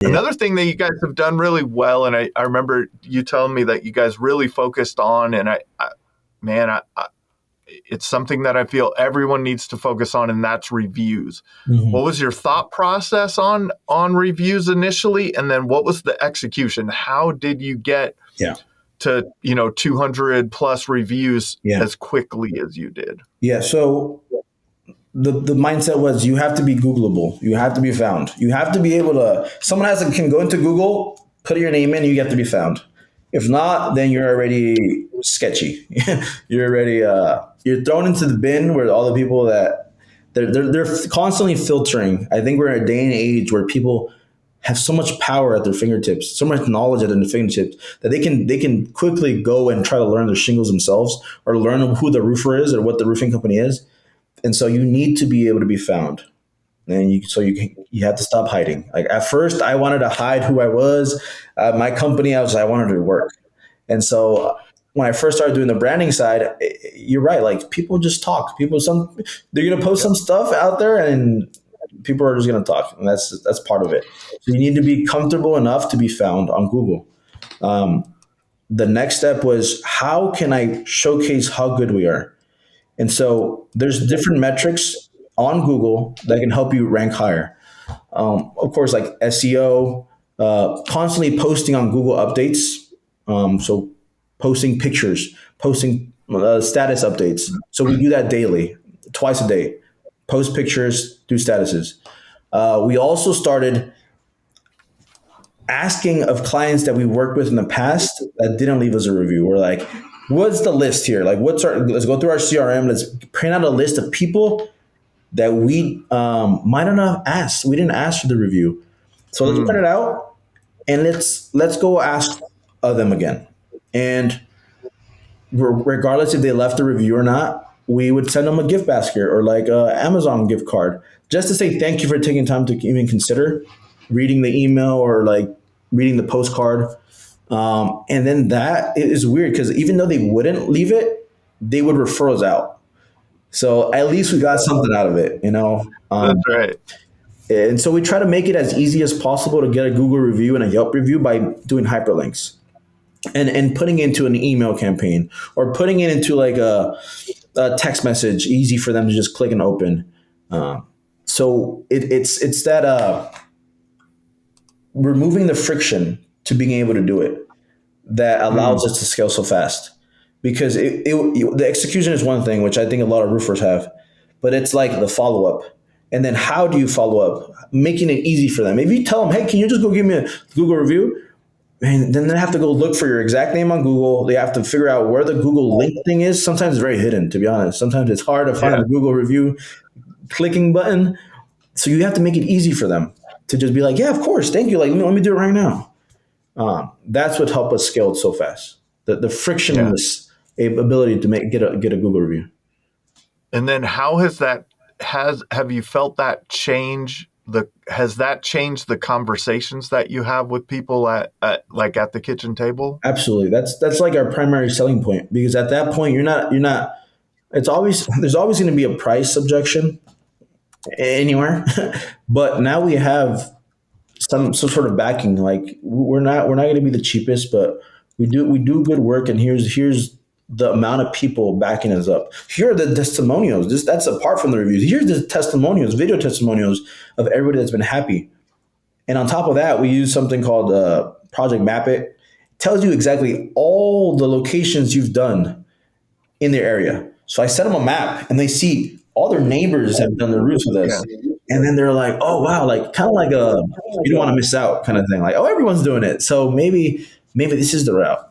Yeah. Another thing that you guys have done really well, and I remember you telling me that you guys really focused on, and it's something that I feel everyone needs to focus on, and that's reviews. Mm-hmm. What was your thought process on reviews initially, and then what was the execution? How did you get to 200 plus reviews as quickly as you did? Yeah. So the mindset was you have to be Googleable. You have to be found. You have to be able to. Someone can go into Google, put your name in, and you have to be found. If not, then you're already sketchy. You're already you're thrown into the bin where all the people that they're constantly filtering. I think we're in a day and age where people have so much power at their fingertips, so much knowledge at their fingertips that they can quickly go and try to learn their shingles themselves or learn who the roofer is or what the roofing company is. And so you need to be able to be found. And you have to stop hiding. Like at first, I wanted to hide who I was. My company, I wanted to work. And so when I first started doing the branding side, you're right. Like people just talk. They're gonna post some stuff out there, and people are just gonna talk, and that's part of it. So you need to be comfortable enough to be found on Google. The next step was how can I showcase how good we are? And so there's different metrics on Google that can help you rank higher. Of course, like SEO, constantly posting on Google updates. So posting pictures, posting status updates. So we do that daily, twice a day. Post pictures, do statuses. We also started asking of clients that we worked with in the past that didn't leave us a review. We're like, what's the list here? Like, let's go through our CRM. Let's print out a list of people that we might not have asked. We didn't ask for the review. So let's print it out and let's go ask of them again. And regardless if they left a review or not, we would send them a gift basket or like a Amazon gift card just to say thank you for taking time to even consider reading the email or like reading the postcard. And then that is weird because even though they wouldn't leave it, they would refer us out. So at least we got something out of it, That's right. And so we try to make it as easy as possible to get a Google review and a Yelp review by doing hyperlinks and putting it into an email campaign or putting it into like a text message, easy for them to just click and open. So it's that removing the friction to being able to do it that allows us to scale so fast. Because the execution is one thing, which I think a lot of roofers have, but it's like the follow-up. And then how do you follow up? Making it easy for them. If you tell them, hey, can you just go give me a Google review? And then they have to go look for your exact name on Google. They have to figure out where the Google link thing is. Sometimes it's very hidden, to be honest. Sometimes it's hard to find the Google review clicking button. So you have to make it easy for them to just be like, yeah, of course, thank you. Like, let me do it right now. That's what helped us scale so fast. The frictionless ability to get a Google review. And then how have you felt that change? Has that changed the conversations that you have with people at the kitchen table? Absolutely. That's like our primary selling point, because at that point you're not there's always going to be a price objection anywhere. But now we have some sort of backing. Like we're not going to be the cheapest, but we do good work, and here's the amount of people backing us up. Here are the testimonials. That's apart from the reviews. Here's the testimonials, video testimonials of everybody that's been happy. And on top of that, we use something called Project Map It. It tells you exactly all the locations you've done in their area. So I send them a map, and they see all their neighbors have done the roofs with us. Yeah. And then they're like, oh, wow, like kind of like a you don't want to miss out kind of thing. Like, oh, everyone's doing it. So maybe this is the route.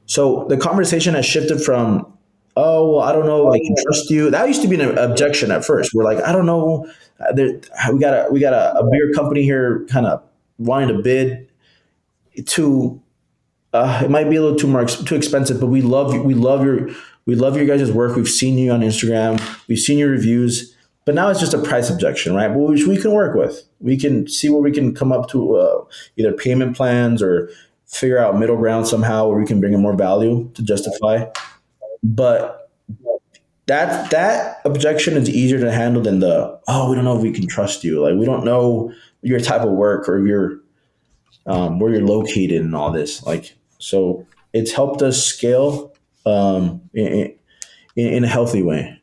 So the conversation has shifted from, oh, well, I don't know, I can trust you. That used to be an objection at first. We're like, I don't know. We got a beer company here kind of wanting to bid to, it might be a little too expensive, but we love your guys' work. We've seen you on Instagram. We've seen your reviews. But now it's just a price objection, right? But which we can work with. We can see where we can come up to either payment plans or figure out middle ground somehow where we can bring in more value to justify. But that objection is easier to handle than we don't know if we can trust you. Like we don't know your type of work or where you're located and all this. Like, so it's helped us scale in a healthy way.